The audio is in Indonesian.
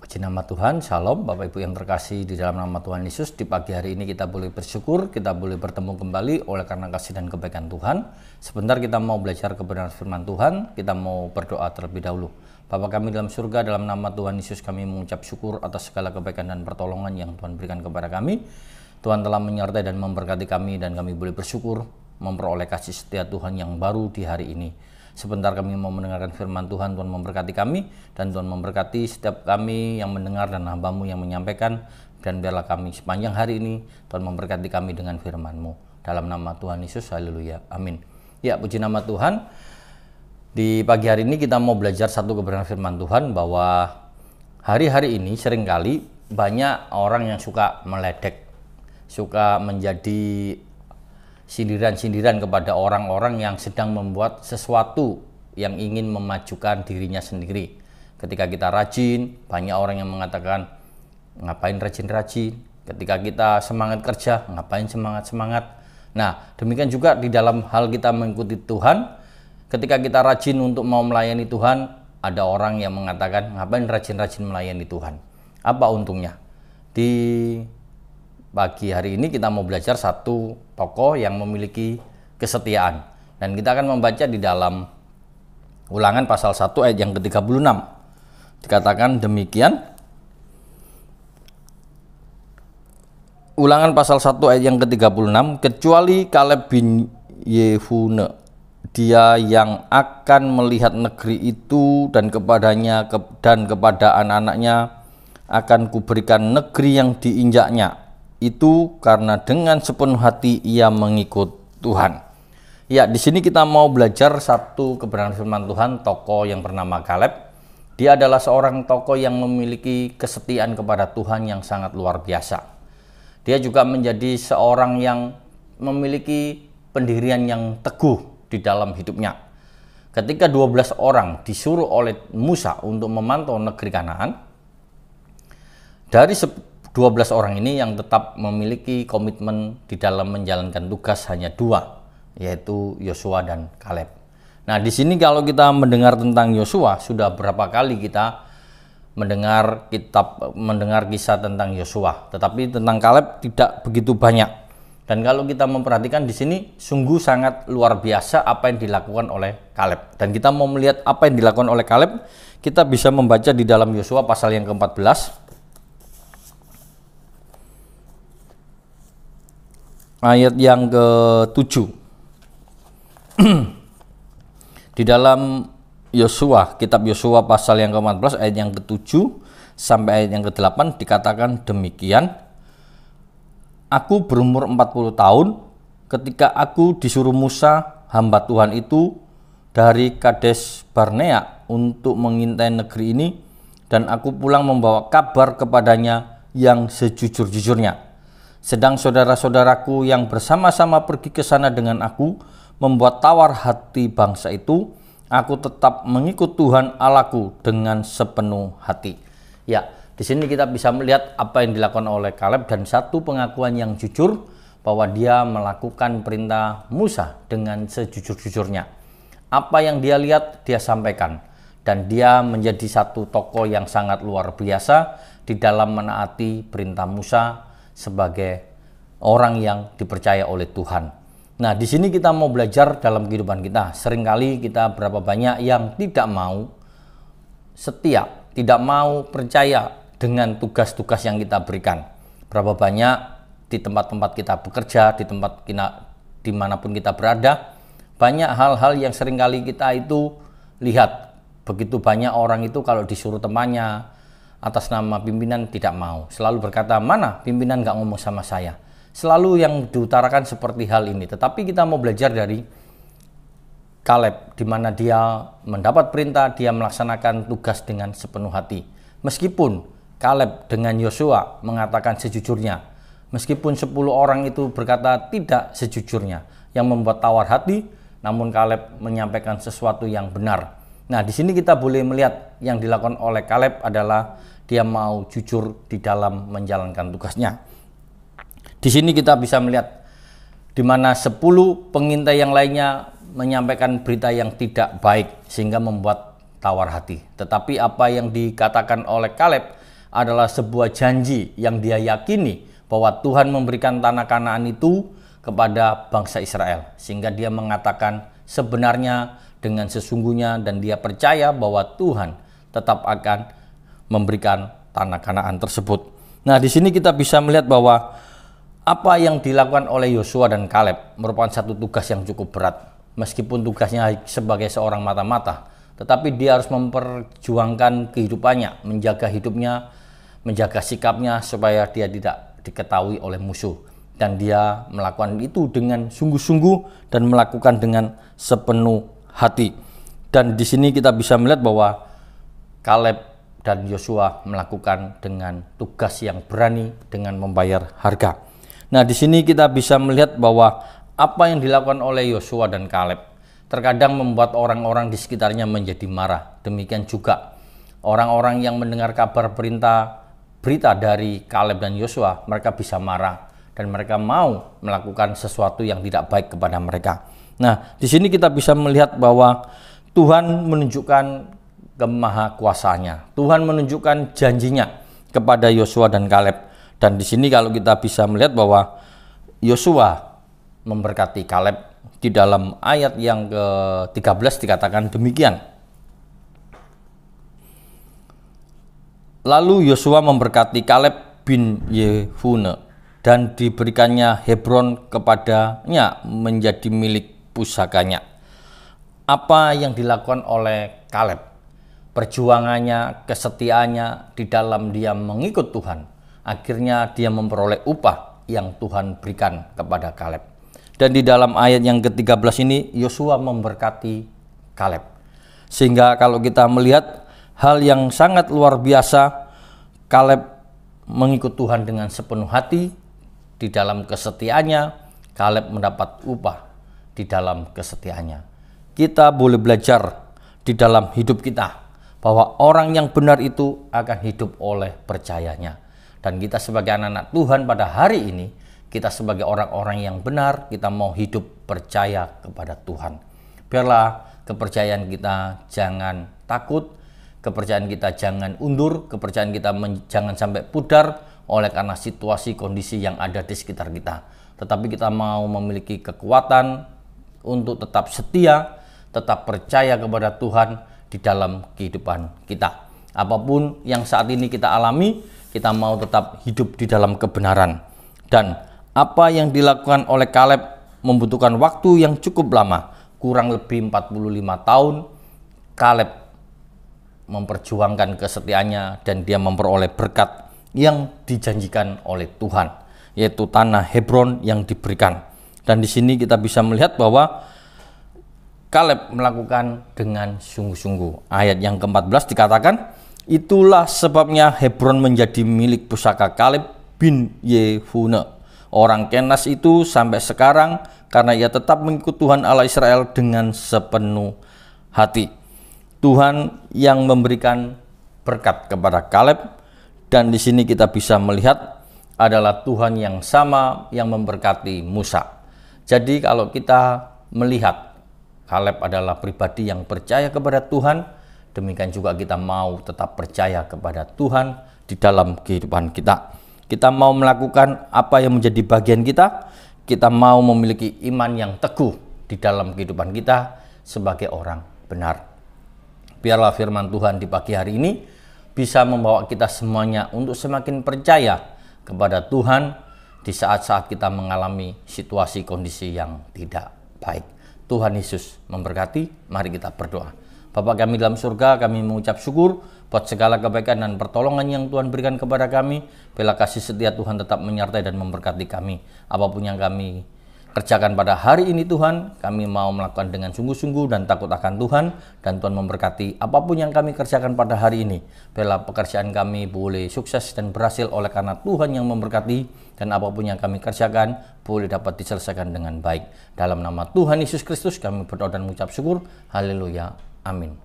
Puji nama Tuhan, Shalom Bapak Ibu yang terkasih di dalam nama Tuhan Yesus. Di pagi hari ini kita boleh bersyukur, kita boleh bertemu kembali oleh karena kasih dan kebaikan Tuhan. Sebentar kita mau belajar kebenaran firman Tuhan, kita mau berdoa terlebih dahulu. Bapa kami dalam surga, dalam nama Tuhan Yesus kami mengucap syukur atas segala kebaikan dan pertolongan yang Tuhan berikan kepada kami. Tuhan telah menyertai dan memberkati kami dan kami boleh bersyukur memperoleh kasih setia Tuhan yang baru di hari ini. Sebentar kami mau mendengarkan firman Tuhan, Tuhan memberkati kami dan Tuhan memberkati setiap kami yang mendengar dan hamba-Mu yang menyampaikan, dan biarlah kami sepanjang hari ini Tuhan memberkati kami dengan firman-Mu. Dalam nama Tuhan Yesus, haleluya, amin. Ya, puji nama Tuhan. Di pagi hari ini kita mau belajar satu kebenaran firman Tuhan, bahwa hari-hari ini seringkali banyak orang yang suka meledek, suka menjadi sindiran-sindiran kepada orang-orang yang sedang membuat sesuatu yang ingin memajukan dirinya sendiri. Ketika kita rajin, banyak orang yang mengatakan, ngapain rajin-rajin? Ketika kita semangat kerja, ngapain semangat-semangat? Nah, demikian juga di dalam hal kita mengikuti Tuhan, ketika kita rajin untuk mau melayani Tuhan, ada orang yang mengatakan, ngapain rajin-rajin melayani Tuhan? Apa untungnya? Di pagi hari ini kita mau belajar satu tokoh yang memiliki kesetiaan, dan kita akan membaca di dalam Ulangan pasal 1 ayat yang ke-36. Dikatakan demikian. Ulangan pasal 1 ayat yang ke-36, kecuali Kaleb bin Yefune, dia yang akan melihat negeri itu, dan kepadanya dan kepada anak-anaknya akan kuberikan negeri yang diinjaknya, itu karena dengan sepenuh hati ia mengikut Tuhan. Ya, di sini kita mau belajar satu kebenaran firman Tuhan, tokoh yang bernama Kaleb. Dia adalah seorang tokoh yang memiliki kesetiaan kepada Tuhan yang sangat luar biasa. Dia juga menjadi seorang yang memiliki pendirian yang teguh di dalam hidupnya. Ketika 12 orang disuruh oleh Musa untuk memantau negeri Kanaan, dari 12 orang ini yang tetap memiliki komitmen di dalam menjalankan tugas hanya 2, yaitu Yosua dan Kaleb. Nah, di sini kalau kita mendengar tentang Yosua, sudah berapa kali kita mendengar kisah tentang Yosua, tetapi tentang Kaleb tidak begitu banyak. Dan kalau kita memperhatikan di sini sungguh sangat luar biasa apa yang dilakukan oleh Kaleb. Dan kita mau melihat apa yang dilakukan oleh Kaleb, kita bisa membaca di dalam Yosua pasal yang ke-14. Ayat yang ke-7. Di dalam Yosua, kitab Yosua pasal yang ke-14 ayat yang ke-7 sampai ayat yang ke-8 dikatakan demikian. Aku berumur 40 tahun ketika aku disuruh Musa hamba Tuhan itu dari Kades Barnea untuk mengintai negeri ini, dan aku pulang membawa kabar kepadanya yang sejujur-jujurnya. Sedang saudara-saudaraku yang bersama-sama pergi ke sana dengan aku membuat tawar hati bangsa itu, aku tetap mengikut Tuhan Allahku dengan sepenuh hati. Ya, di sini kita bisa melihat apa yang dilakukan oleh Kaleb, dan satu pengakuan yang jujur bahwa dia melakukan perintah Musa dengan sejujur-jujurnya. Apa yang dia lihat dia sampaikan, dan dia menjadi satu tokoh yang sangat luar biasa di dalam menaati perintah Musa sebagai orang yang dipercaya oleh Tuhan. Nah, di sini kita mau belajar dalam kehidupan kita. Seringkali kita berapa banyak yang tidak mau setia, tidak mau percaya dengan tugas-tugas yang kita berikan. Berapa banyak di tempat-tempat kita bekerja, di tempat dimanapun kita berada, banyak hal-hal yang seringkali kita itu lihat. Begitu banyak orang itu kalau disuruh temannya atas nama pimpinan tidak mau, selalu berkata, mana pimpinan nggak ngomong sama saya. Selalu yang diutarakan seperti hal ini. Tetapi kita mau belajar dari Kaleb, di mana dia mendapat perintah, dia melaksanakan tugas dengan sepenuh hati. Meskipun Kaleb dengan Yosua mengatakan sejujurnya, meskipun 10 orang itu berkata tidak sejujurnya, yang membuat tawar hati, namun Kaleb menyampaikan sesuatu yang benar. Nah, di sini kita boleh melihat yang dilakukan oleh Kaleb adalah dia mau jujur di dalam menjalankan tugasnya. Di sini kita bisa melihat di mana 10 pengintai yang lainnya menyampaikan berita yang tidak baik sehingga membuat tawar hati. Tetapi apa yang dikatakan oleh Kaleb adalah sebuah janji yang dia yakini bahwa Tuhan memberikan tanah Kanaan itu kepada bangsa Israel. Sehingga dia mengatakan sebenarnya dengan sesungguhnya, dan dia percaya bahwa Tuhan tetap akan memberikan tanah Kanaan tersebut. Nah, di sini kita bisa melihat bahwa apa yang dilakukan oleh Yosua dan Kaleb merupakan satu tugas yang cukup berat. Meskipun tugasnya sebagai seorang mata-mata, tetapi dia harus memperjuangkan kehidupannya, menjaga hidupnya, menjaga sikapnya supaya dia tidak diketahui oleh musuh. Dan dia melakukan itu dengan sungguh-sungguh dan melakukan dengan sepenuh hati. Dan di sini kita bisa melihat bahwa Kaleb dan Yosua melakukan dengan tugas yang berani dengan membayar harga. Nah, di sini kita bisa melihat bahwa apa yang dilakukan oleh Yosua dan Kaleb terkadang membuat orang-orang di sekitarnya menjadi marah. Demikian juga orang-orang yang mendengar kabar berita dari Kaleb dan Yosua, mereka bisa marah dan mereka mau melakukan sesuatu yang tidak baik kepada mereka. Nah, di sini kita bisa melihat bahwa Tuhan menunjukkan kemahakuasaannya. Tuhan menunjukkan janjinya kepada Yosua dan Kaleb. Dan di sini kalau kita bisa melihat bahwa Yosua memberkati Kaleb, di dalam ayat yang ke-13 dikatakan demikian. Lalu Yosua memberkati Kaleb bin Yefune, dan diberikannya Hebron kepadanya menjadi milik pusakanya. Apa yang dilakukan oleh Kaleb? Perjuangannya, kesetiaannya di dalam dia mengikut Tuhan. Akhirnya dia memperoleh upah yang Tuhan berikan kepada Kaleb. Dan di dalam ayat yang ke-13 ini Yosua memberkati Kaleb. Sehingga kalau kita melihat hal yang sangat luar biasa, Kaleb mengikut Tuhan dengan sepenuh hati. Di dalam kesetiaannya, Kaleb mendapat upah di dalam kesetiaannya. Kita boleh belajar di dalam hidup kita bahwa orang yang benar itu akan hidup oleh percayanya. Dan kita sebagai anak-anak Tuhan pada hari ini, kita sebagai orang-orang yang benar, kita mau hidup percaya kepada Tuhan. Biarlah kepercayaan kita jangan takut, kepercayaan kita jangan undur, kepercayaan kita jangan sampai pudar oleh karena situasi kondisi yang ada di sekitar kita. Tetapi kita mau memiliki kekuatan untuk tetap setia, tetap percaya kepada Tuhan di dalam kehidupan kita. Apapun yang saat ini kita alami, kita mau tetap hidup di dalam kebenaran. Dan apa yang dilakukan oleh Kaleb membutuhkan waktu yang cukup lama, kurang lebih 45 tahun. Kaleb memperjuangkan kesetiaannya dan dia memperoleh berkat yang dijanjikan oleh Tuhan, yaitu tanah Hebron yang diberikan. Dan di sini kita bisa melihat bahwa Kaleb melakukan dengan sungguh-sungguh. Ayat yang ke-14 dikatakan, itulah sebabnya Hebron menjadi milik pusaka Kaleb bin Yefune, orang Kenas itu sampai sekarang, karena ia tetap mengikut Tuhan Allah Israel dengan sepenuh hati. Tuhan yang memberikan berkat kepada Kaleb, dan di sini kita bisa melihat adalah Tuhan yang sama yang memberkati Musa. Jadi kalau kita melihat Kaleb adalah pribadi yang percaya kepada Tuhan, demikian juga kita mau tetap percaya kepada Tuhan di dalam kehidupan kita. Kita mau melakukan apa yang menjadi bagian kita. Kita mau memiliki iman yang teguh di dalam kehidupan kita sebagai orang benar. Biarlah firman Tuhan di pagi hari ini bisa membawa kita semuanya untuk semakin percaya kepada Tuhan di saat-saat kita mengalami situasi kondisi yang tidak baik. Tuhan Yesus memberkati. Mari kita berdoa. Bapa kami dalam surga, kami mengucap syukur buat segala kebaikan dan pertolongan yang Tuhan berikan kepada kami. Bila kasih setia Tuhan tetap menyertai dan memberkati kami. Apapun yang kami kerjakan pada hari ini Tuhan, kami mau melakukan dengan sungguh-sungguh dan takut akan Tuhan, dan Tuhan memberkati apapun yang kami kerjakan pada hari ini. Biarlah pekerjaan kami boleh sukses dan berhasil oleh karena Tuhan yang memberkati, dan apapun yang kami kerjakan boleh dapat diselesaikan dengan baik. Dalam nama Tuhan Yesus Kristus kami berdoa dan mengucap syukur. Haleluya. Amin.